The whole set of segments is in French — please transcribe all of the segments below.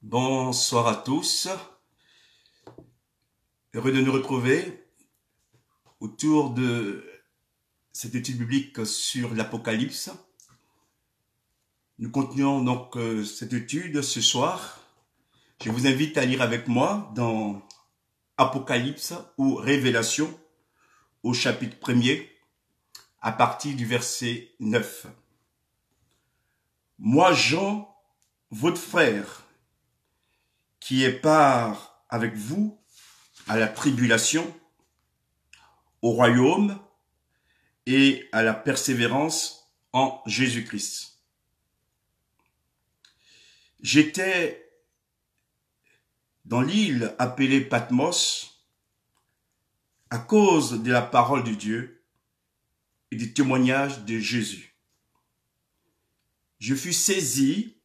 Bonsoir à tous, heureux de nous retrouver autour de cette étude biblique sur l'Apocalypse. Nous continuons donc cette étude ce soir. Je vous invite à lire avec moi dans Apocalypse ou Révélation au chapitre 1er à partir du verset 9. Moi, Jean, votre frère, qui est part avec vous à la tribulation, au royaume et à la persévérance en Jésus-Christ. J'étais dans l'île appelée Patmos à cause de la parole de Dieu et du témoignage de Jésus. Je fus saisi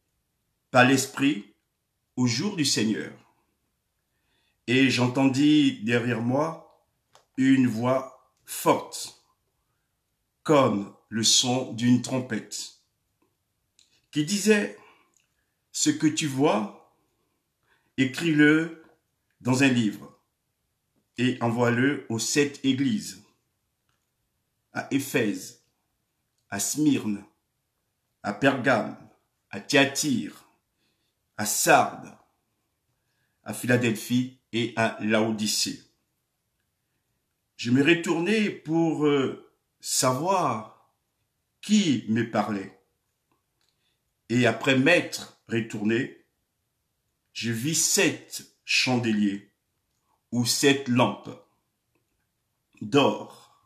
par l'Esprit au jour du Seigneur et j'entendis derrière moi une voix forte comme le son d'une trompette qui disait: ce que tu vois, écris-le dans un livre et envoie-le aux 7 églises, à Éphèse, à Smyrne, à Pergame, à Thyatire, à Sardes, à Philadelphie et à Laodicée. Je me retournai pour savoir qui me parlait. Et après m'être retourné, je vis 7 chandeliers ou 7 lampes d'or.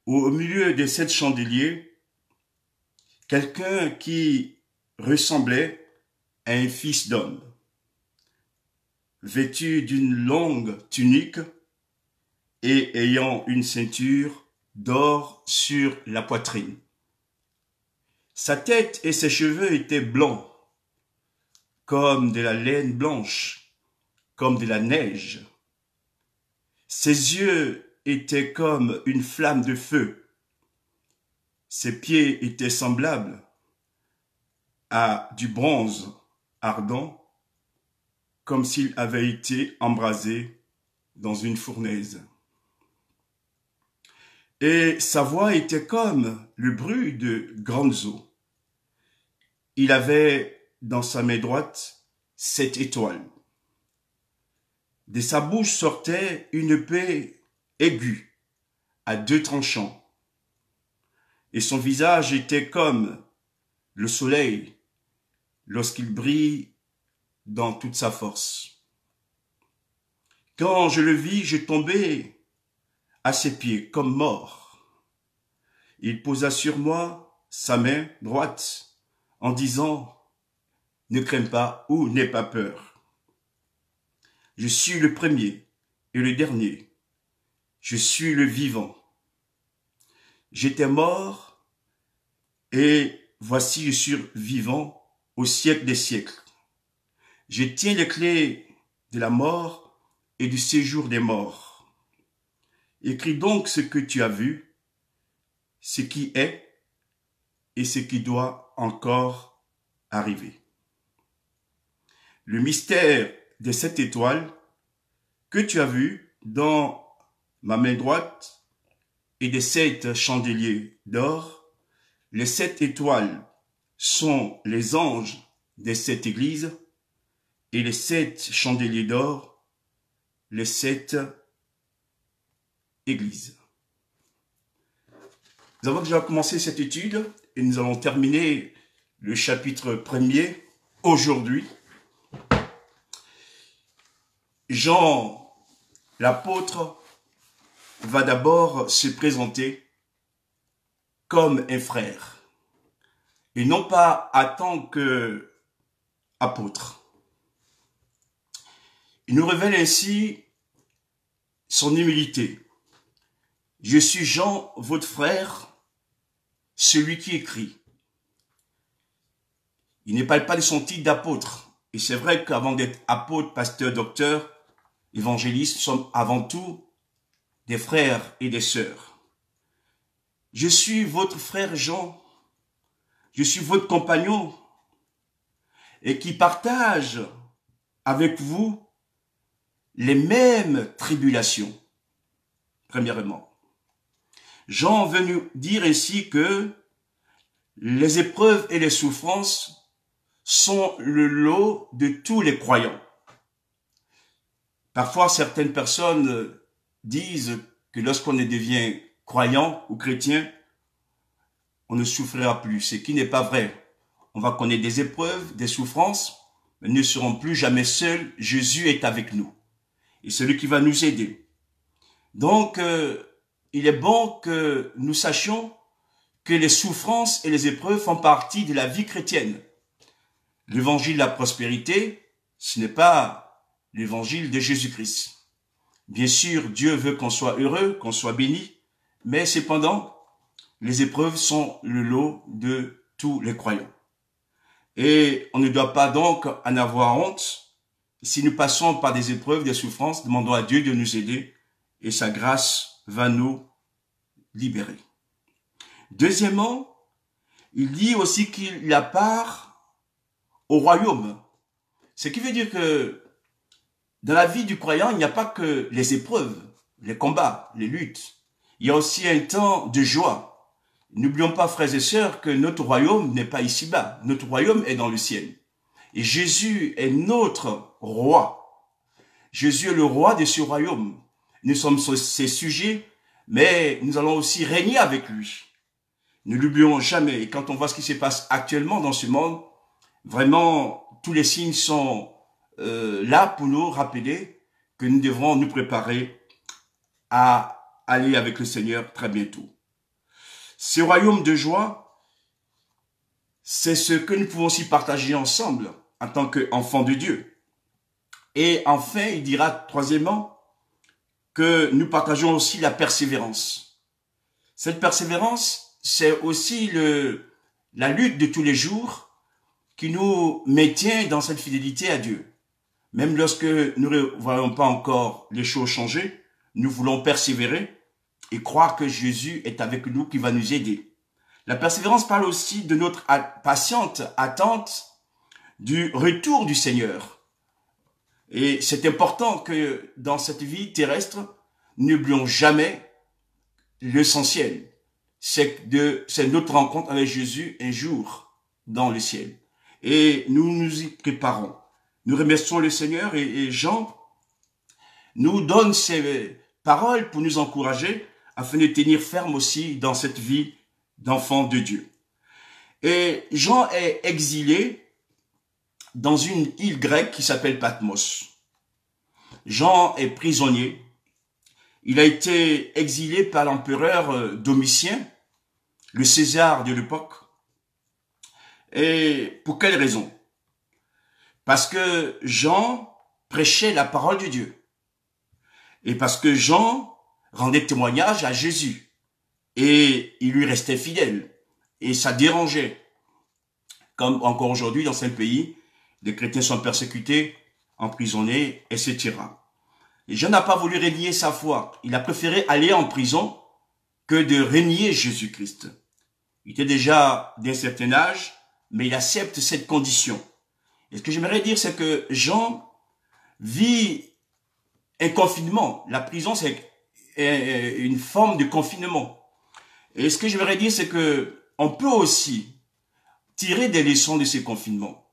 Au milieu de 7 chandeliers, quelqu'un qui ressemblait à un fils d'homme, vêtu d'une longue tunique et ayant une ceinture d'or sur la poitrine. Sa tête et ses cheveux étaient blancs, comme de la laine blanche, comme de la neige. Ses yeux étaient comme une flamme de feu. Ses pieds étaient semblables à du bronze ardent, comme s'il avait été embrasé dans une fournaise. Et sa voix était comme le bruit de grandes eaux. Il avait dans sa main droite 7 étoiles. De sa bouche sortait une épée aiguë à 2 tranchants. Et son visage était comme le soleil lorsqu'il brille dans toute sa force. Quand je le vis, je tombai à ses pieds comme mort. Il posa sur moi sa main droite en disant: ne crains pas ou n'aie pas peur. Je suis le premier et le dernier. Je suis le vivant. J'étais mort et voici je suis vivant au siècle des siècles. Je tiens les clés de la mort et du séjour des morts. Écris donc ce que tu as vu, ce qui est et ce qui doit encore arriver. Le mystère de cette étoile que tu as vu dans ma main droite et des 7 chandeliers d'or. Les 7 étoiles sont les anges des 7 églises et les 7 chandeliers d'or, les 7 églises. Nous avons déjà commencé cette étude et nous allons terminer le chapitre 1er aujourd'hui. Jean, l'apôtre, va d'abord se présenter comme un frère et non pas en tant qu'apôtre. Il nous révèle ainsi son humilité. Je suis Jean, votre frère, celui qui écrit. Il ne parle pas de son titre d'apôtre. Et c'est vrai qu'avant d'être apôtre, pasteur, docteur, évangéliste, nous sommes avant tout des frères et des sœurs. Je suis votre frère Jean. Je suis votre compagnon et qui partage avec vous les mêmes tribulations. Premièrement, Jean veut nous dire ainsi que les épreuves et les souffrances sont le lot de tous les croyants. Parfois, certaines personnes disent que lorsqu'on devient croyant ou chrétien, on ne souffrira plus, ce qui n'est pas vrai. On va connaître des épreuves, des souffrances, mais nous ne serons plus jamais seuls. Jésus est avec nous. Et c'est lui qui va nous aider. Donc, il est bon que nous sachions que les souffrances et les épreuves font partie de la vie chrétienne. L'évangile de la prospérité, ce n'est pas l'évangile de Jésus-Christ. Bien sûr, Dieu veut qu'on soit heureux, qu'on soit béni, mais cependant, les épreuves sont le lot de tous les croyants. Et on ne doit pas donc en avoir honte. Si nous passons par des épreuves, des souffrances, demandons à Dieu de nous aider et sa grâce va nous libérer. Deuxièmement, il dit aussi qu'il a part au royaume. Ce qui veut dire que dans la vie du croyant, il n'y a pas que les épreuves, les combats, les luttes. Il y a aussi un temps de joie. N'oublions pas, frères et sœurs, que notre royaume n'est pas ici-bas. Notre royaume est dans le ciel. Et Jésus est notre roi. Jésus est le roi de ce royaume. Nous sommes ses sujets, mais nous allons aussi régner avec lui. Ne l'oublions jamais. Et quand on voit ce qui se passe actuellement dans ce monde, vraiment, tous les signes sont là pour nous rappeler que nous devrons nous préparer à aller avec le Seigneur très bientôt. Ce royaume de joie, c'est ce que nous pouvons aussi partager ensemble en tant qu'enfants de Dieu. Et enfin, il dira troisièmement que nous partageons aussi la persévérance. Cette persévérance, c'est aussi la lutte de tous les jours qui nous maintient dans cette fidélité à Dieu. Même lorsque nous ne voyons pas encore les choses changer, nous voulons persévérer et croire que Jésus est avec nous, qui va nous aider. La persévérance parle aussi de notre patiente attente du retour du Seigneur. Et c'est important que dans cette vie terrestre, n'oublions jamais l'essentiel. C'est notre rencontre avec Jésus un jour dans le ciel. Et nous nous y préparons. Nous remercions le Seigneur et Jean nous donne ces paroles pour nous encourager afin de tenir ferme aussi dans cette vie d'enfant de Dieu. Et Jean est exilé dans une île grecque qui s'appelle Patmos. Jean est prisonnier. Il a été exilé par l'empereur Domitien, le César de l'époque. Et pour quelle raison? Parce que Jean prêchait la parole de Dieu. Et parce que Jean rendait témoignage à Jésus. Et il lui restait fidèle. Et ça dérangeait. Comme encore aujourd'hui dans ce pays, les chrétiens sont persécutés, emprisonnés, etc. Et Jean n'a pas voulu renier sa foi. Il a préféré aller en prison que de renier Jésus-Christ. Il était déjà d'un certain âge, mais il accepte cette condition. Et ce que j'aimerais dire, c'est que Jean vit un confinement. La prison, c'est une forme de confinement. Et ce que j'aimerais dire, c'est que on peut aussi tirer des leçons de ces confinements.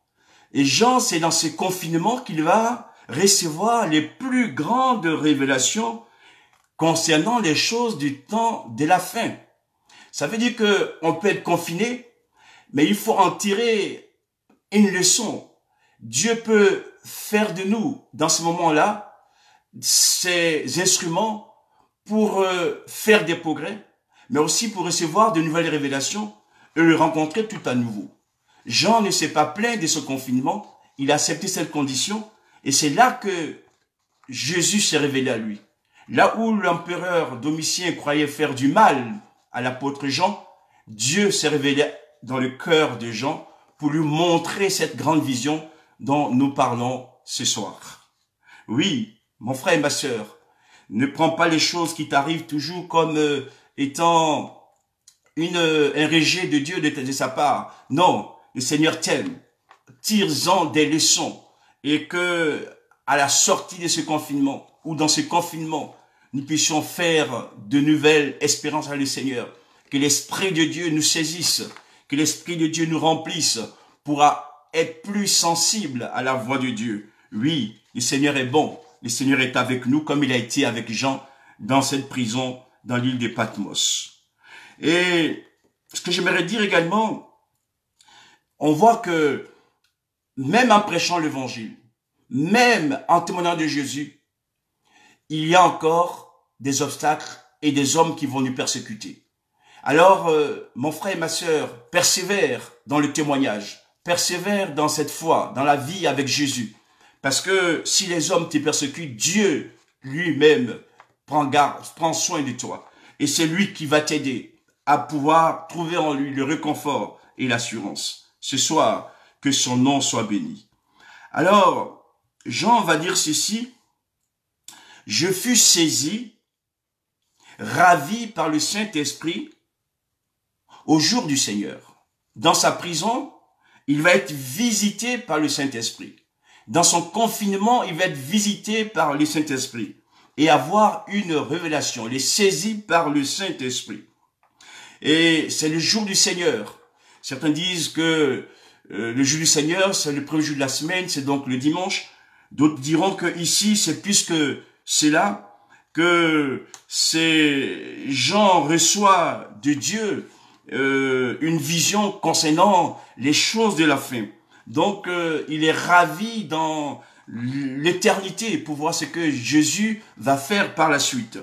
Et Jean, c'est dans ces confinements qu'il va recevoir les plus grandes révélations concernant les choses du temps de la fin. Ça veut dire que on peut être confiné, mais il faut en tirer une leçon. Dieu peut faire de nous, dans ce moment-là, ces instruments pour faire des progrès, mais aussi pour recevoir de nouvelles révélations et le rencontrer tout à nouveau. Jean ne s'est pas plaint de ce confinement, il a accepté cette condition, et c'est là que Jésus s'est révélé à lui. Là où l'empereur Domitien croyait faire du mal à l'apôtre Jean, Dieu s'est révélé dans le cœur de Jean pour lui montrer cette grande vision dont nous parlons ce soir. Oui, mon frère et ma sœur, ne prends pas les choses qui t'arrivent toujours comme étant un rejet de Dieu de sa part. Non, le Seigneur t'aime. Tire-en des leçons et que à la sortie de ce confinement, ou dans ce confinement, nous puissions faire de nouvelles espérances avec le Seigneur. Que l'Esprit de Dieu nous saisisse, que l'Esprit de Dieu nous remplisse pour être plus sensible à la voix de Dieu. Oui, le Seigneur est bon, le Seigneur est avec nous comme il a été avec Jean dans cette prison dans l'île de Patmos. Et ce que j'aimerais dire également, on voit que même en prêchant l'évangile, même en témoignant de Jésus, il y a encore des obstacles et des hommes qui vont nous persécuter. Alors, mon frère et ma sœur, persévère dans le témoignage, persévère dans cette foi, dans la vie avec Jésus. Parce que si les hommes te persécutent, Dieu lui-même prend garde, prend soin de toi. Et c'est lui qui va t'aider à pouvoir trouver en lui le réconfort et l'assurance. Ce soir, que son nom soit béni. Alors, Jean va dire ceci: je fus saisi, ravi par le Saint-Esprit au jour du Seigneur. Dans sa prison, il va être visité par le Saint-Esprit. Dans son confinement, il va être visité par le Saint-Esprit et avoir une révélation. Il est saisi par le Saint-Esprit. Et c'est le jour du Seigneur. Certains disent que le jour du Seigneur, c'est le premier jour de la semaine, c'est donc le dimanche. D'autres diront que ici, c'est plus que cela, que c'est Jean reçoit de Dieu une vision concernant les choses de la fin. Donc, il est ravi dans l'éternité pour voir ce que Jésus va faire par la suite.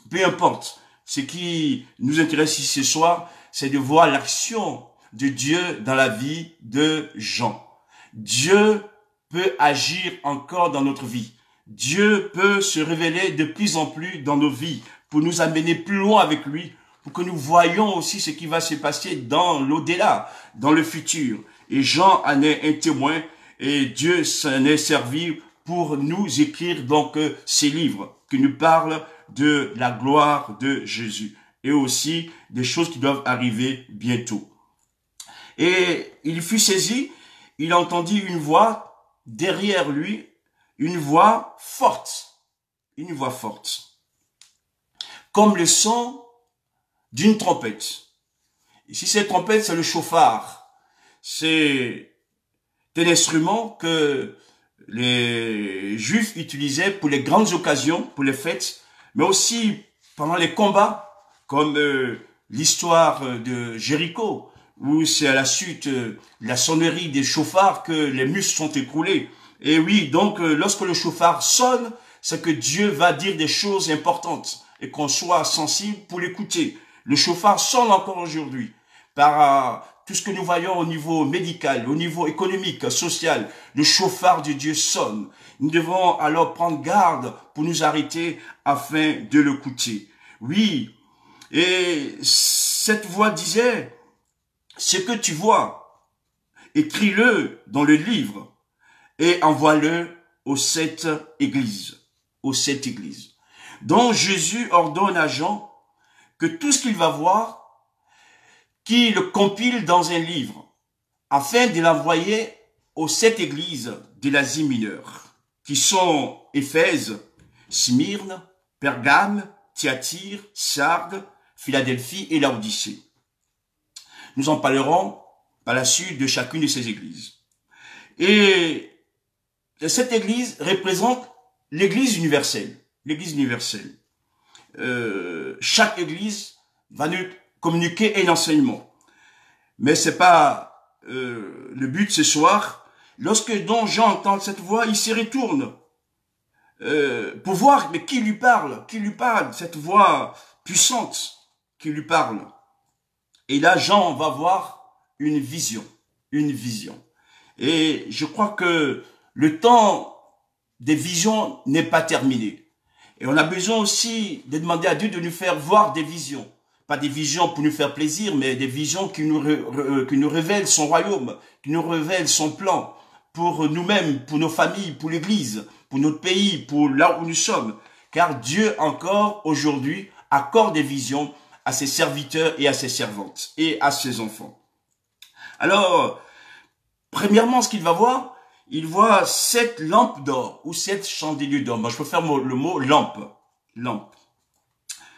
Peu importe, ce qui nous intéresse ici ce soir, c'est de voir l'action de Dieu dans la vie de Jean. Dieu peut agir encore dans notre vie. Dieu peut se révéler de plus en plus dans nos vies pour nous amener plus loin avec lui, pour que nous voyions aussi ce qui va se passer dans l'au-delà, dans le futur. Et Jean en est un témoin et Dieu s'en est servi pour nous écrire donc ces livres qui nous parlent de la gloire de Jésus et aussi des choses qui doivent arriver bientôt. Et il fut saisi, il entendit une voix derrière lui, une voix forte, comme le son d'une trompette. Ici, cette trompette, c'est le chauffard. C'est un instrument que les Juifs utilisaient pour les grandes occasions, pour les fêtes, mais aussi pendant les combats, comme l'histoire de Jéricho, où c'est à la suite de la sonnerie des chauffards que les muscles sont écroulés. Et oui, donc lorsque le chauffard sonne, c'est que Dieu va dire des choses importantes et qu'on soit sensible pour l'écouter. Le chauffard sonne encore aujourd'hui par tout ce que nous voyons au niveau médical, au niveau économique, social. Le chauffard de Dieu sonne. Nous devons alors prendre garde pour nous arrêter afin de l'écouter. Oui, et cette voix disait: ce que tu vois, écris-le dans le livre et envoie-le aux 7 églises. Aux 7 églises. Donc Jésus ordonne à Jean que tout ce qu'il va voir, qu'il le compile dans un livre, afin de l'envoyer aux 7 églises de l'Asie mineure, qui sont Éphèse, Smyrne, Pergame, Thyatire, Sardes, Philadelphie et Laodicée. Nous en parlerons par la suite de chacune de ces églises. Et cette église représente l'église universelle. L'église universelle. Chaque église va nous communiquer un enseignement. Mais c'est pas le but ce soir. Lorsque donc Jean entend cette voix, il se retourne pour voir mais qui lui parle, cette voix puissante qui lui parle. Et là, Jean va voir une vision. Et je crois que le temps des visions n'est pas terminé. Et on a besoin aussi de demander à Dieu de nous faire voir des visions. Pas des visions pour nous faire plaisir, mais des visions qui nous révèlent son royaume, qui nous révèlent son plan pour nous-mêmes, pour nos familles, pour l'Église, pour notre pays, pour là où nous sommes. Car Dieu encore aujourd'hui accorde des visions à ses serviteurs et à ses servantes et à ses enfants. Alors, premièrement, ce qu'il va voir, il voit 7 lampes d'or ou 7 chandeliers d'or. Moi, je préfère le mot lampe. Lampe.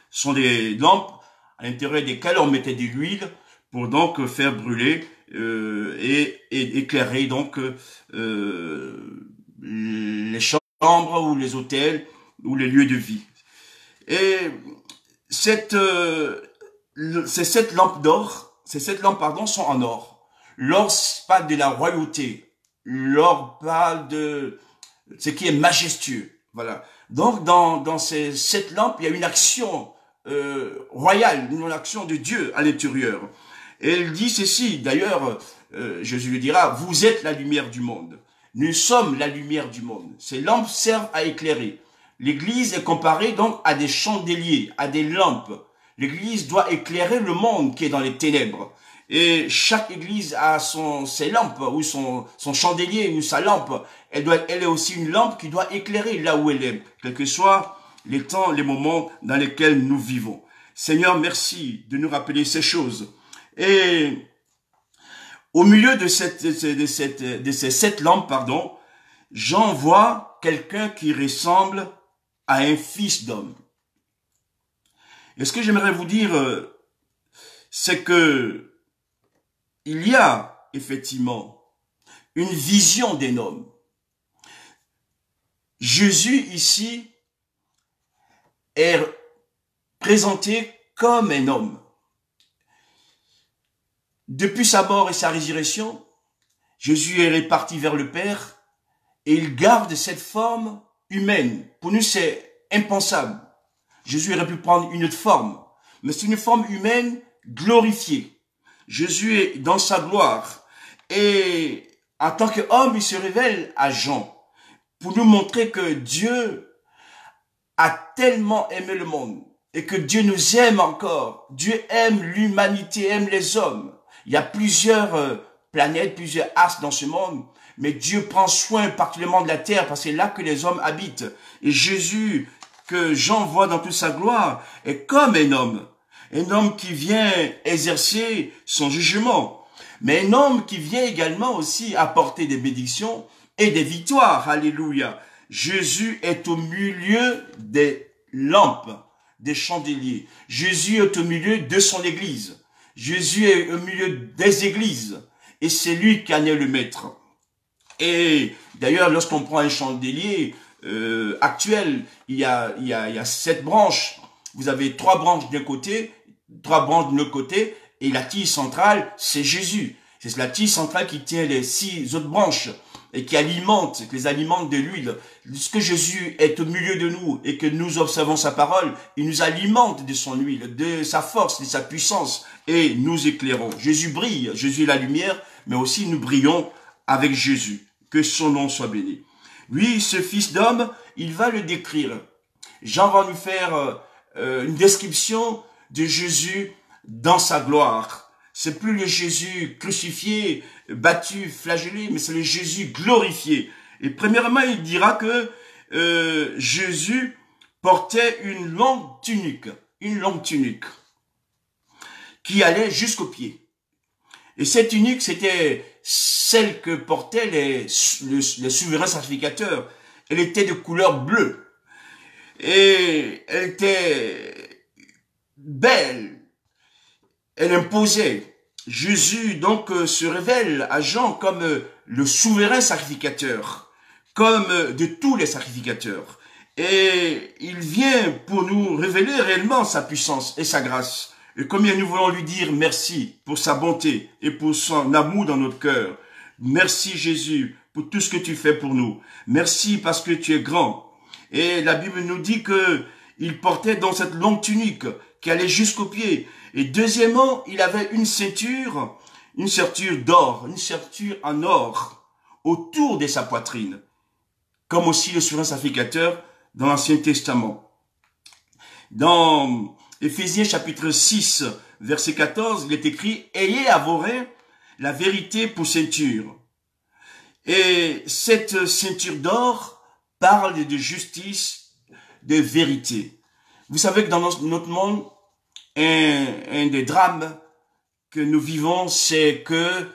Ce sont des lampes à l'intérieur desquelles on mettait de l'huile pour donc faire brûler et éclairer donc les chambres ou les hôtels ou les lieux de vie. Et ces 7 lampes d'or, ces 7 lampes pardon sont en or. L'or parle de la royauté. L'or parle de ce qui est majestueux. Voilà. Donc dans ces 7 lampes, il y a une action royale, une action de Dieu à l'intérieur. Et il dit ceci, d'ailleurs, Jésus lui dira, vous êtes la lumière du monde. Nous sommes la lumière du monde. Ces lampes servent à éclairer. L'Église est comparée donc à des chandeliers, à des lampes. L'Église doit éclairer le monde qui est dans les ténèbres. Et chaque Église a ses lampes, ou son chandelier, ou sa lampe. Elle est aussi une lampe qui doit éclairer là où elle est, quels que soient les temps, les moments dans lesquels nous vivons. Seigneur, merci de nous rappeler ces choses. Et au milieu de ces 7 lampes, pardon, j'en vois quelqu'un qui ressemble à un fils d'homme. Et ce que j'aimerais vous dire, c'est que il y a effectivement une vision d'un homme. Jésus ici est présenté comme un homme. Depuis sa mort et sa résurrection, Jésus est reparti vers le Père et il garde cette forme humaine. Pour nous, c'est impensable. Jésus aurait pu prendre une autre forme, mais c'est une forme humaine glorifiée. Jésus est dans sa gloire et en tant qu'homme, il se révèle à Jean pour nous montrer que Dieu a tellement aimé le monde et que Dieu nous aime encore. Dieu aime l'humanité, aime les hommes. Il y a plusieurs planètes, plusieurs astres dans ce monde, mais Dieu prend soin particulièrement de la terre parce que c'est là que les hommes habitent. Et Jésus, que Jean voit dans toute sa gloire, est comme un homme qui vient exercer son jugement, mais un homme qui vient également aussi apporter des bénédictions et des victoires. Alléluia. Jésus est au milieu des lampes, des chandeliers. Jésus est au milieu de son église. Jésus est au milieu des églises. Et c'est lui qui en est le maître. Et d'ailleurs, lorsqu'on prend un chandelier actuel, il y a 7 branches. Vous avez 3 branches d'un côté, 3 branches de l'autre côté, et la tige centrale, c'est Jésus. C'est la tige centrale qui tient les 6 autres branches et qui les alimente de l'huile. Lorsque Jésus est au milieu de nous et que nous observons sa parole, il nous alimente de son huile, de sa force, de sa puissance, et nous éclairons. Jésus brille, Jésus est la lumière, mais aussi nous brillons avec Jésus. Que son nom soit béni. Oui, ce fils d'homme, il va le décrire. Jean va nous faire une description de Jésus dans sa gloire. C'est plus le Jésus crucifié, battu, flagellé, mais c'est le Jésus glorifié. Et premièrement, il dira que Jésus portait une longue tunique qui allait jusqu'aux pieds. Et cette tunique, c'était celle que portaient les souverains sacrificateurs. Elle était de couleur bleue. Et elle était belle. Elle imposait. Jésus, donc, se révèle à Jean comme le souverain sacrificateur, comme de tous les sacrificateurs. Et il vient pour nous révéler réellement sa puissance et sa grâce. Et combien nous voulons lui dire merci pour sa bonté et pour son amour dans notre cœur. Merci Jésus pour tout ce que tu fais pour nous. Merci parce que tu es grand. Et la Bible nous dit que il portait dans cette longue tunique qui allait jusqu'aux pieds. Et deuxièmement, il avait une ceinture d'or, une ceinture en or autour de sa poitrine, comme aussi le souverain sacrificateur dans l'Ancien Testament. Dans Éphésiens chapitre 6, verset 14, il est écrit « Ayez à vos reins la vérité pour ceinture ». Et cette ceinture d'or parle de justice, de vérité. Vous savez que dans notre monde, un des drames que nous vivons, c'est que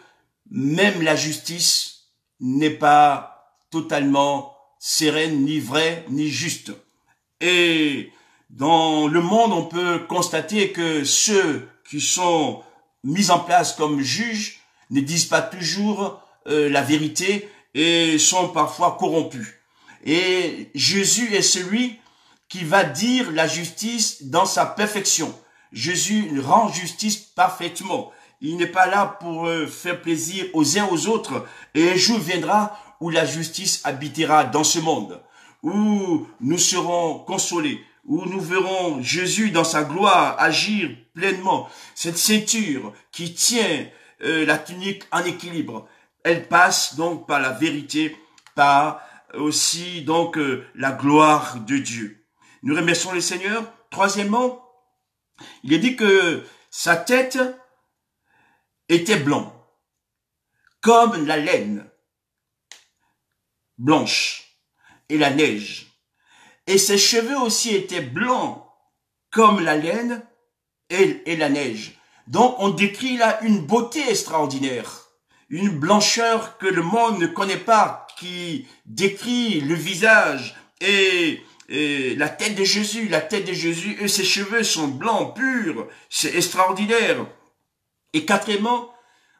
même la justice n'est pas totalement sereine, ni vraie, ni juste. Et dans le monde, on peut constater que ceux qui sont mis en place comme juges ne disent pas toujours la vérité et sont parfois corrompus. Et Jésus est celui qui va dire la justice dans sa perfection. Jésus rend justice parfaitement. Il n'est pas là pour faire plaisir aux uns aux autres. Et un jour viendra où la justice habitera dans ce monde, où nous serons consolés, où nous verrons Jésus dans sa gloire agir pleinement. Cette ceinture qui tient la tunique en équilibre, elle passe donc par la vérité, par aussi donc la gloire de Dieu. Nous remercions le Seigneur. Troisièmement, il est dit que sa tête était blanc, comme la laine blanche et la neige. Et ses cheveux aussi étaient blancs, comme la laine et la neige. Donc on décrit là une beauté extraordinaire, une blancheur que le monde ne connaît pas, qui décrit le visage et la tête de Jésus. La tête de Jésus et ses cheveux sont blancs, purs, c'est extraordinaire. Et quatrièmement,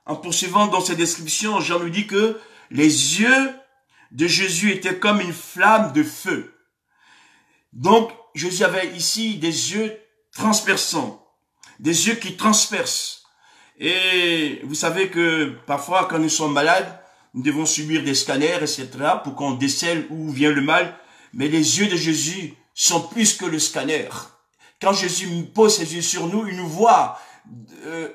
en poursuivant dans cette description, Jean nous dit que les yeux de Jésus étaient comme une flamme de feu. Donc, Jésus avait ici des yeux transperçants, des yeux qui transpercent. Et vous savez que parfois, quand nous sommes malades, nous devons subir des scanners, etc., pour qu'on décèle où vient le mal. Mais les yeux de Jésus sont plus que le scanner. Quand Jésus pose ses yeux sur nous, il nous voit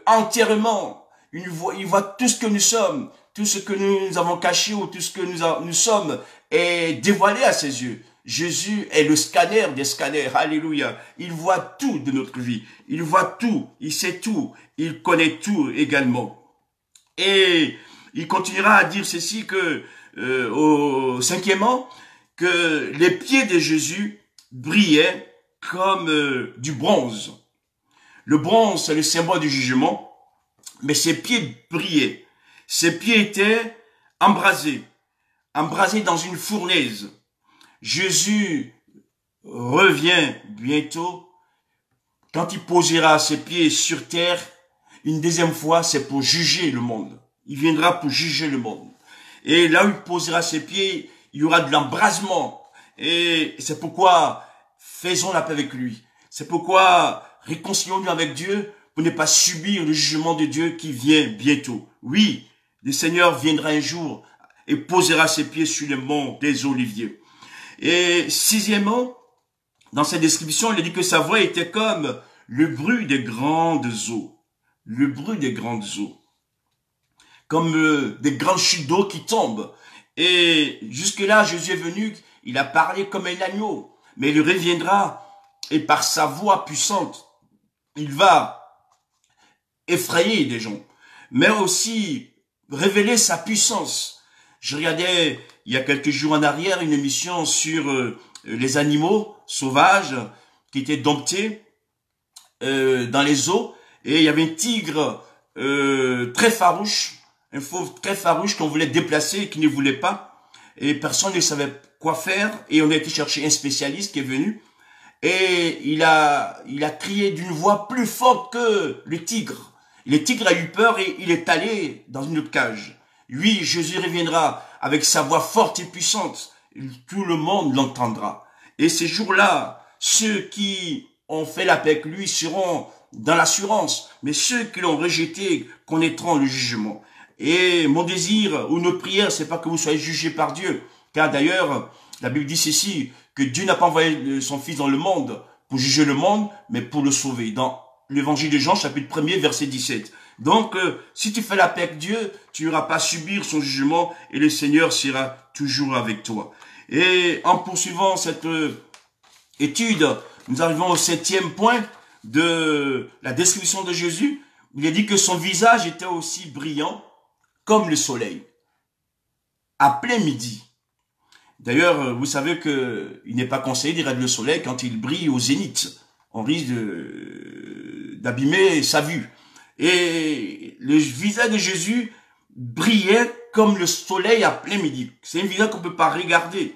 entièrement. Il voit tout ce que nous sommes, tout ce que nous avons caché ou tout ce que nous sommes est dévoilé à ses yeux. Jésus est le scanner des scanners. Alléluia. Il voit tout de notre vie. Il voit tout. Il sait tout. Il connaît tout également. Et il continuera à dire ceci que, au cinquièmement, que les pieds de Jésus brillaient comme du bronze. Le bronze, c'est le symbole du jugement, mais ses pieds brillaient. Ses pieds étaient embrasés dans une fournaise. Jésus revient bientôt. Quand il posera ses pieds sur terre, une deuxième fois, c'est pour juger le monde. Il viendra pour juger le monde. Et là où il posera ses pieds, il y aura de l'embrasement. Et c'est pourquoi faisons la paix avec lui. C'est pourquoi réconcilions-nous avec Dieu pour ne pas subir le jugement de Dieu qui vient bientôt. Oui, le Seigneur viendra un jour et posera ses pieds sur le mont des Oliviers. Et sixièmement, dans cette description, il a dit que sa voix était comme le bruit des grandes eaux. Le bruit des grandes eaux. Comme des grandes chutes d'eau qui tombent. Et jusque-là, Jésus est venu, il a parlé comme un agneau. Mais il reviendra et par sa voix puissante, il va effrayer des gens. Mais aussi révéler sa puissance. Je regardais il y a quelques jours en arrière une émission sur les animaux sauvages qui étaient domptés dans les eaux. Et il y avait un tigre très farouche, un fauve très farouche qu'on voulait déplacer et qui ne voulait pas. Et personne ne savait quoi faire. Et on a été chercher un spécialiste qui est venu. Et il a crié d'une voix plus forte que le tigre. Le tigre a eu peur et il est allé dans une autre cage. Lui, Jésus reviendra avec sa voix forte et puissante. Tout le monde l'entendra. Et ces jours-là, ceux qui ont fait la paix avec lui seront dans l'assurance. Mais ceux qui l'ont rejeté connaîtront le jugement. Et mon désir ou notre prière, c'est pas que vous soyez jugés par Dieu. Car d'ailleurs, la Bible dit ceci, que Dieu n'a pas envoyé son Fils dans le monde pour juger le monde, mais pour le sauver. Dans l'évangile de Jean, chapitre 1er, verset 17. Donc, si tu fais la paix avec Dieu, tu n'auras pas à subir son jugement et le Seigneur sera toujours avec toi. Et en poursuivant cette étude, nous arrivons au 7e point de la description de Jésus. Il est dit que son visage était aussi brillant comme le soleil, à plein midi. D'ailleurs, vous savez qu'il n'est pas conseillé de regarder le soleil quand il brille au zénith. On risque d'abîmer sa vue. Et le visage de Jésus brillait comme le soleil à plein midi. C'est un visage qu'on peut pas regarder,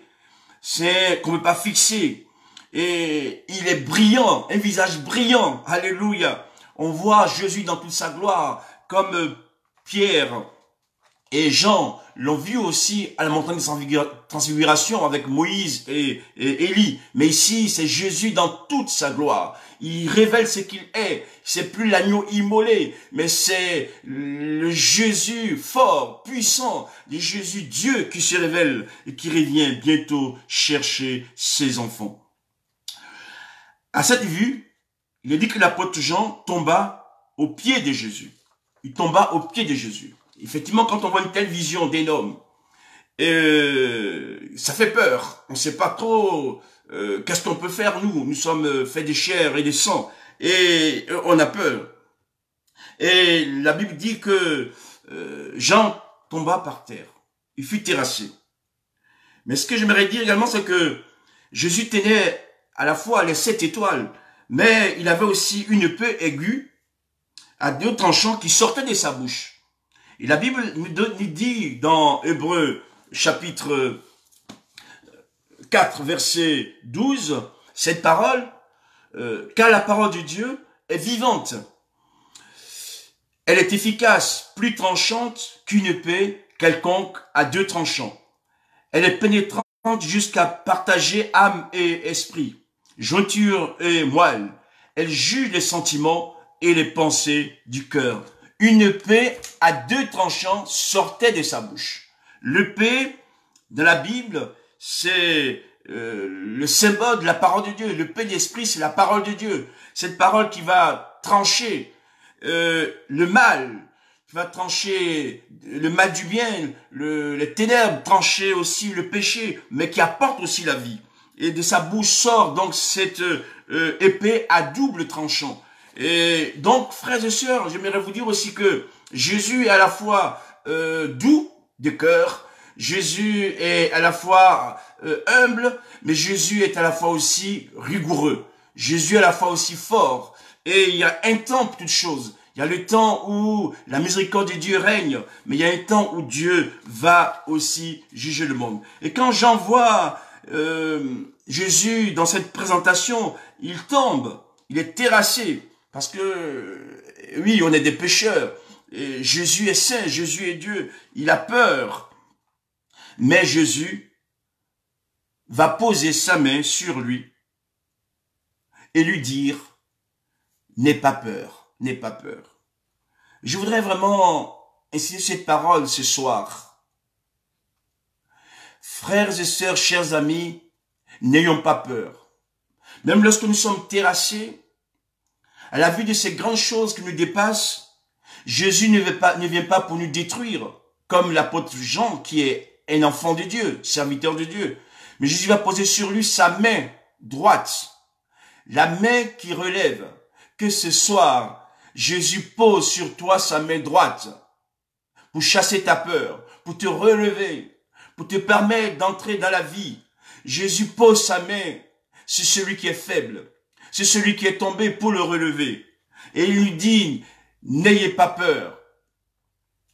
qu'on peut pas fixer. Et il est brillant, un visage brillant. Alléluia. On voit Jésus dans toute sa gloire, comme Pierre et Jean l'ont vu aussi à la montagne de transfiguration avec Moïse et Élie. Mais ici, c'est Jésus dans toute sa gloire. Il révèle ce qu'il est. C'est plus l'agneau immolé, mais c'est le Jésus fort, puissant, le Jésus Dieu qui se révèle et qui revient bientôt chercher ses enfants. À cette vue, il est dit que l'apôtre Jean tomba aux pieds de Jésus. Il tomba aux pieds de Jésus. Effectivement, quand on voit une telle vision d'un homme, ça fait peur. On ne sait pas trop qu'est-ce qu'on peut faire, nous. Nous sommes faits de chair et de sang. Et on a peur. Et la Bible dit que Jean tomba par terre. Il fut terrassé. Mais ce que j'aimerais dire également, c'est que Jésus tenait à la fois les 7 étoiles, mais il avait aussi une épée aiguë à 2 tranchants qui sortaient de sa bouche. Et la Bible nous dit dans Hébreux chapitre 4 verset 12, cette parole, car la parole de Dieu est vivante. Elle est efficace, plus tranchante qu'une épée quelconque à 2 tranchants. Elle est pénétrante jusqu'à partager âme et esprit, jointure et moelle. Elle juge les sentiments et les pensées du cœur. Une épée à 2 tranchants sortait de sa bouche. L'épée, dans la Bible, c'est le symbole de la parole de Dieu. L'épée d'esprit, c'est la parole de Dieu. Cette parole qui va trancher le mal, qui va trancher le mal du bien, les ténèbres, trancher aussi le péché, mais qui apporte aussi la vie. Et de sa bouche sort donc cette épée à double tranchant. Et donc, frères et sœurs, j'aimerais vous dire aussi que Jésus est à la fois doux de cœur, Jésus est à la fois humble, mais Jésus est à la fois aussi rigoureux. Jésus est à la fois aussi fort. Et il y a un temps pour toutes choses. Il y a le temps où la miséricorde de Dieu règne, mais il y a un temps où Dieu va aussi juger le monde. Et quand j'en vois Jésus dans cette présentation, il tombe, il est terrassé. Parce que, oui, on est des pécheurs. Et Jésus est saint, Jésus est Dieu. Il a peur. Mais Jésus va poser sa main sur lui et lui dire, n'aie pas peur, n'aie pas peur. Je voudrais vraiment insister cette parole ce soir. Frères et sœurs, chers amis, n'ayons pas peur. Même lorsque nous sommes terrassés, à la vue de ces grandes choses qui nous dépassent, Jésus ne vient pas pour nous détruire, comme l'apôtre Jean, qui est un enfant de Dieu, serviteur de Dieu. Mais Jésus va poser sur lui sa main droite, la main qui relève. Que ce soir, Jésus pose sur toi sa main droite pour chasser ta peur, pour te relever, pour te permettre d'entrer dans la vie. Jésus pose sa main sur celui qui est faible. C'est celui qui est tombé pour le relever. Et il lui dit, n'ayez pas peur,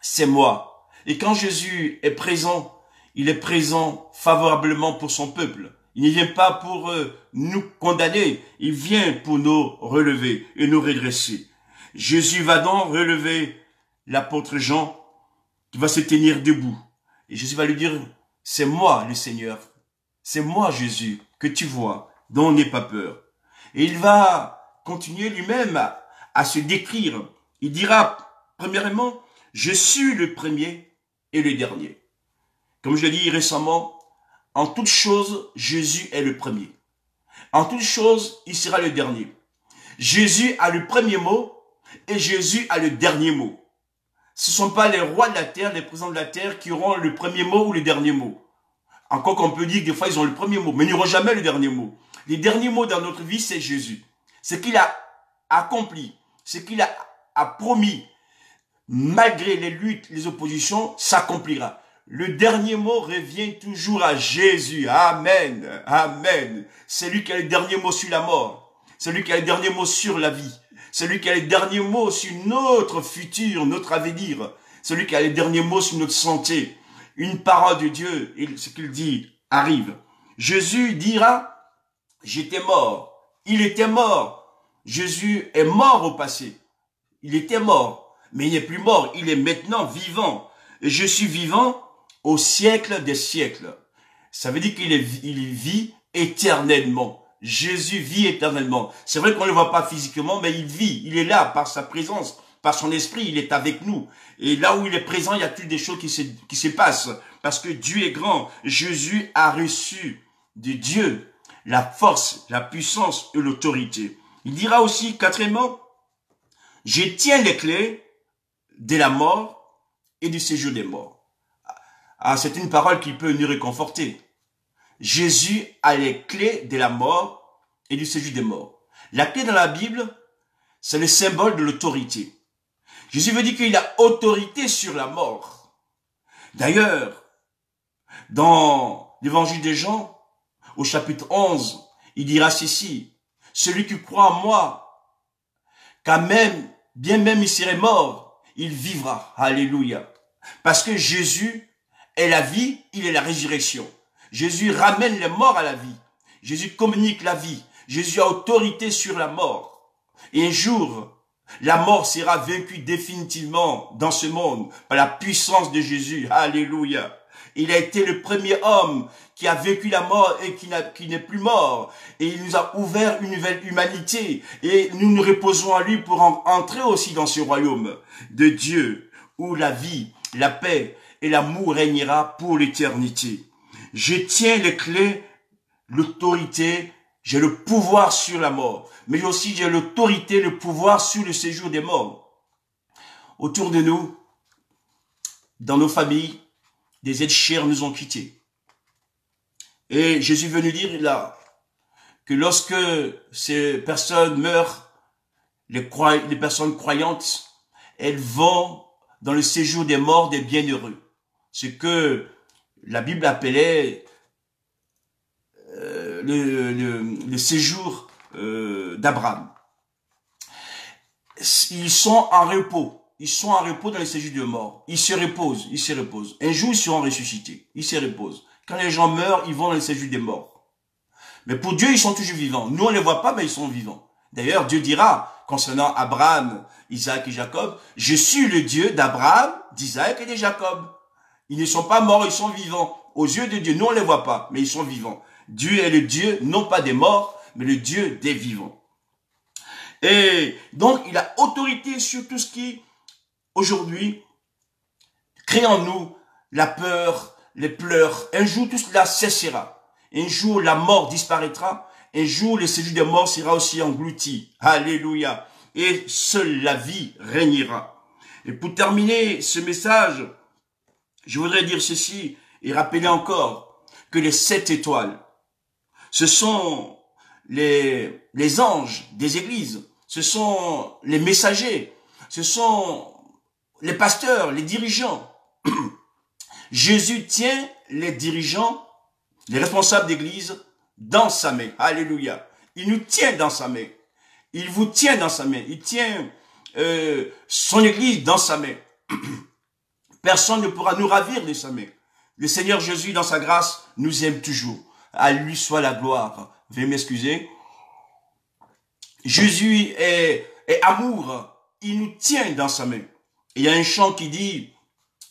c'est moi. Et quand Jésus est présent, il est présent favorablement pour son peuple. Il ne vient pas pour nous condamner, il vient pour nous relever et nous redresser. Jésus va donc relever l'apôtre Jean qui va se tenir debout. Et Jésus va lui dire, c'est moi le Seigneur, c'est moi Jésus que tu vois, dont n'aie pas peur. Et il va continuer lui-même à se décrire. Il dira, premièrement, je suis le premier et le dernier. Comme je l'ai dit récemment, en toutes choses, Jésus est le premier. En toutes choses, il sera le dernier. Jésus a le premier mot et Jésus a le dernier mot. Ce ne sont pas les rois de la terre, les présidents de la terre qui auront le premier mot ou le dernier mot. Encore qu'on peut dire que des fois, ils ont le premier mot, mais ils n'auront jamais le dernier mot. Les derniers mots dans notre vie, c'est Jésus. Ce qu'il a accompli, ce qu'il a promis, malgré les luttes, les oppositions, s'accomplira. Le dernier mot revient toujours à Jésus. Amen. Amen. C'est lui qui a le dernier mot sur la mort. C'est lui qui a le dernier mot sur la vie. C'est lui qui a le dernier mot sur notre futur, notre avenir. celui qui a les derniers mots sur notre santé. Une parole de Dieu, et ce qu'il dit arrive. Jésus dira, j'étais mort. Il était mort. Jésus est mort au passé. Il était mort, mais il n'est plus mort. Il est maintenant vivant. Et je suis vivant au siècle des siècles. Ça veut dire qu'il vit éternellement. Jésus vit éternellement. C'est vrai qu'on ne le voit pas physiquement, mais il vit. Il est là par sa présence, par son esprit. Il est avec nous. Et là où il est présent, il y a toutes des choses qui se passent. Parce que Dieu est grand. Jésus a reçu de Dieu la force, la puissance et l'autorité. Il dira aussi, quatrièmement, je tiens les clés de la mort et du séjour des morts. Ah, c'est une parole qui peut nous réconforter. Jésus a les clés de la mort et du séjour des morts. La clé dans la Bible, c'est le symbole de l'autorité. Jésus veut dire qu'il a autorité sur la mort. D'ailleurs, dans l'évangile de Jean, au chapitre 11, il dira ceci, « Celui qui croit en moi, quand même, bien même il serait mort, il vivra. » Alléluia. Parce que Jésus est la vie, il est la résurrection. Jésus ramène les morts à la vie. Jésus communique la vie. Jésus a autorité sur la mort. Et un jour, la mort sera vaincue définitivement dans ce monde par la puissance de Jésus. Alléluia. Il a été le premier homme qui a vécu la mort et qui n'est plus mort. Et il nous a ouvert une nouvelle humanité. Et nous nous reposons à lui pour entrer aussi dans ce royaume de Dieu où la vie, la paix et l'amour régnera pour l'éternité. Je tiens les clés, l'autorité, j'ai le pouvoir sur la mort. Mais aussi j'ai l'autorité, le pouvoir sur le séjour des morts. Autour de nous, dans nos familles, des êtres chers nous ont quittés. Et Jésus veut nous dire là, que lorsque ces personnes meurent, les personnes croyantes, elles vont dans le séjour des morts des bienheureux. Ce que la Bible appelait le séjour d'Abraham. Ils sont en repos. Ils sont en repos dans le séjour de mort. Ils se reposent, ils se reposent. Un jour, ils seront ressuscités. Ils se reposent. Quand les gens meurent, ils vont dans le séjour des morts. Mais pour Dieu, ils sont toujours vivants. Nous, on ne les voit pas, mais ils sont vivants. D'ailleurs, Dieu dira, concernant Abraham, Isaac et Jacob, « Je suis le Dieu d'Abraham, d'Isaac et de Jacob. » Ils ne sont pas morts, ils sont vivants. Aux yeux de Dieu, nous, on ne les voit pas, mais ils sont vivants. Dieu est le Dieu, non pas des morts, mais le Dieu des vivants. Et donc, il a autorité sur tout ce qui, aujourd'hui, crée en nous la peur, les pleurs. Un jour, tout cela cessera. Un jour, la mort disparaîtra. Un jour, le séjour des morts sera aussi englouti. Alléluia. Et seule la vie régnera. Et pour terminer ce message, je voudrais dire ceci et rappeler encore que les 7 étoiles, ce sont les anges des églises, ce sont les messagers, ce sont les pasteurs, les dirigeants. Jésus tient les dirigeants, les responsables d'église dans sa main. Alléluia. Il nous tient dans sa main. Il vous tient dans sa main. Il tient son église dans sa main. Personne ne pourra nous ravir de sa main. Le Seigneur Jésus, dans sa grâce, nous aime toujours. À lui soit la gloire. Veuillez m'excuser. Jésus est amour. Il nous tient dans sa main. Il y a un chant qui dit,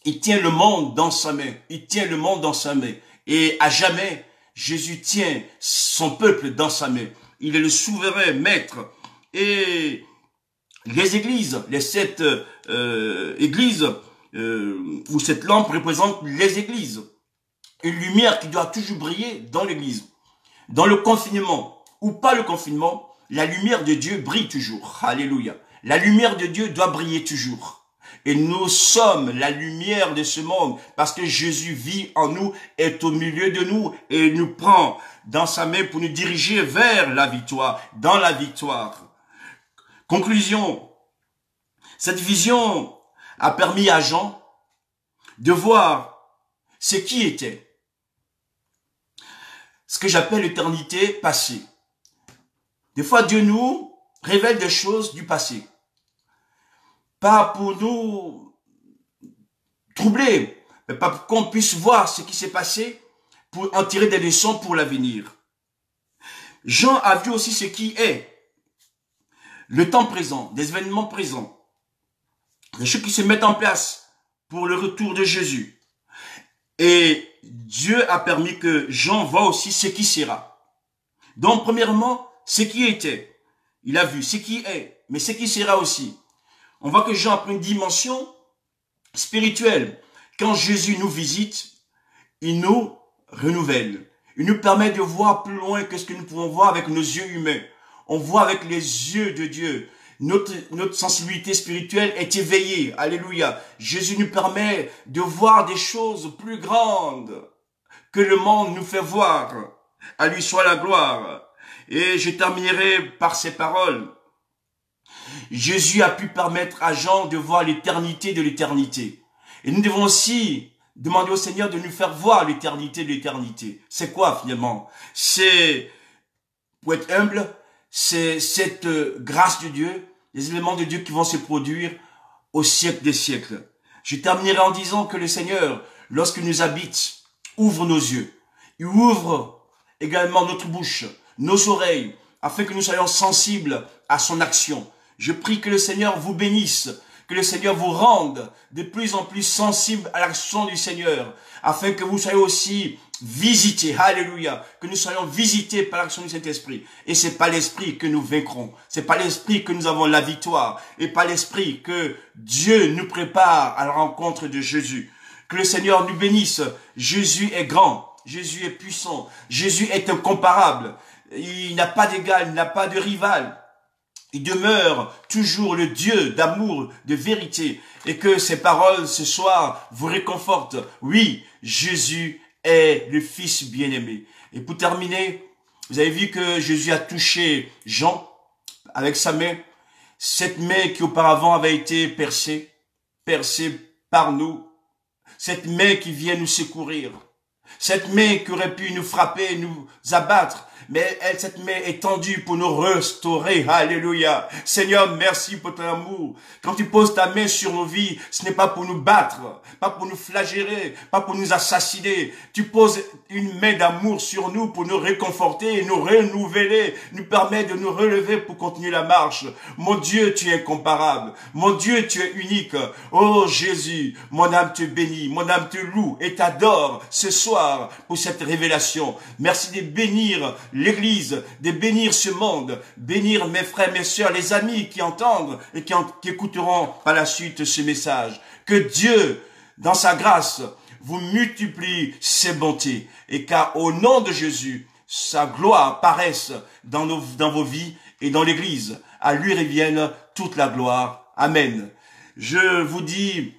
il tient le monde dans sa main. Il tient le monde dans sa main. Et à jamais, Jésus tient son peuple dans sa main. Il est le souverain maître. Et les églises, les 7 églises, où cette lampe représente les églises. Une lumière qui doit toujours briller dans l'église. Dans le confinement ou pas le confinement, la lumière de Dieu brille toujours. Alléluia. La lumière de Dieu doit briller toujours. Et nous sommes la lumière de ce monde parce que Jésus vit en nous, est au milieu de nous et nous prend dans sa main pour nous diriger vers la victoire, dans la victoire. Conclusion. Cette vision a permis à Jean de voir ce qui était. Ce que j'appelle l'éternité passée. Des fois, Dieu nous révèle des choses du passé. Pas pour nous troublé, mais pas pour qu'on puisse voir ce qui s'est passé pour en tirer des leçons pour l'avenir. Jean a vu aussi ce qui est le temps présent, des événements présents, des choses qui se mettent en place pour le retour de Jésus. Et Dieu a permis que Jean voie aussi ce qui sera. Donc, premièrement, ce qui était. Il a vu ce qui est, mais ce qui sera aussi. On voit que Jean a pris une dimension spirituelle. Quand Jésus nous visite, il nous renouvelle. Il nous permet de voir plus loin que ce que nous pouvons voir avec nos yeux humains. On voit avec les yeux de Dieu. Notre sensibilité spirituelle est éveillée. Alléluia. Jésus nous permet de voir des choses plus grandes que le monde nous fait voir. À lui soit la gloire. Et je terminerai par ces paroles. Jésus a pu permettre à Jean de voir l'éternité de l'éternité. Et nous devons aussi demander au Seigneur de nous faire voir l'éternité de l'éternité. C'est quoi finalement? C'est, pour être humble, c'est cette grâce de Dieu, les éléments de Dieu qui vont se produire au siècle des siècles. Je terminerai en disant que le Seigneur, lorsqu'il nous habite, ouvre nos yeux. Il ouvre également notre bouche, nos oreilles, afin que nous soyons sensibles à son action. Je prie que le Seigneur vous bénisse, que le Seigneur vous rende de plus en plus sensible à l'action du Seigneur, afin que vous soyez aussi visités, alléluia, que nous soyons visités par l'action du Saint-Esprit. Et c'est par l'Esprit que nous vaincrons, c'est par l'Esprit que nous avons la victoire, et par l'Esprit que Dieu nous prépare à la rencontre de Jésus. Que le Seigneur nous bénisse. Jésus est grand, Jésus est puissant, Jésus est incomparable, il n'a pas d'égal, il n'a pas de rival. Il demeure toujours le Dieu d'amour, de vérité, et que ces paroles ce soir vous réconfortent. Oui, Jésus est le Fils bien-aimé. Et pour terminer, vous avez vu que Jésus a touché Jean avec sa main, cette main qui auparavant avait été percée par nous, cette main qui vient nous secourir, cette main qui aurait pu nous frapper, nous abattre, mais cette main est tendue pour nous restaurer. Alléluia. Seigneur, merci pour ton amour. Quand tu poses ta main sur nos vies, ce n'est pas pour nous battre, pas pour nous flageller, pas pour nous assassiner. Tu poses une main d'amour sur nous pour nous réconforter, nous renouveler, nous permettre de nous relever pour continuer la marche. Mon Dieu, tu es incomparable. Mon Dieu, tu es unique. Oh Jésus, mon âme te bénit, mon âme te loue et t'adore ce soir pour cette révélation. Merci de bénir l'Église, de bénir ce monde, bénir mes frères, mes sœurs, les amis qui entendent et qui écouteront par la suite ce message. Que Dieu, dans sa grâce, vous multiplie ses bontés et qu'au nom de Jésus, sa gloire paraisse dans vos vies et dans l'Église. À lui revienne toute la gloire. Amen. Je vous dis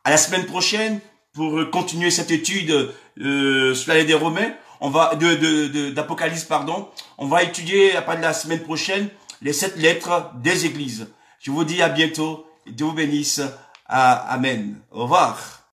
à la semaine prochaine pour continuer cette étude sur la lettre des Romains. On va d'Apocalypse, pardon. On va étudier à partir de la semaine prochaine les 7 lettres des églises. Je vous dis à bientôt. Dieu vous bénisse. Amen. Au revoir.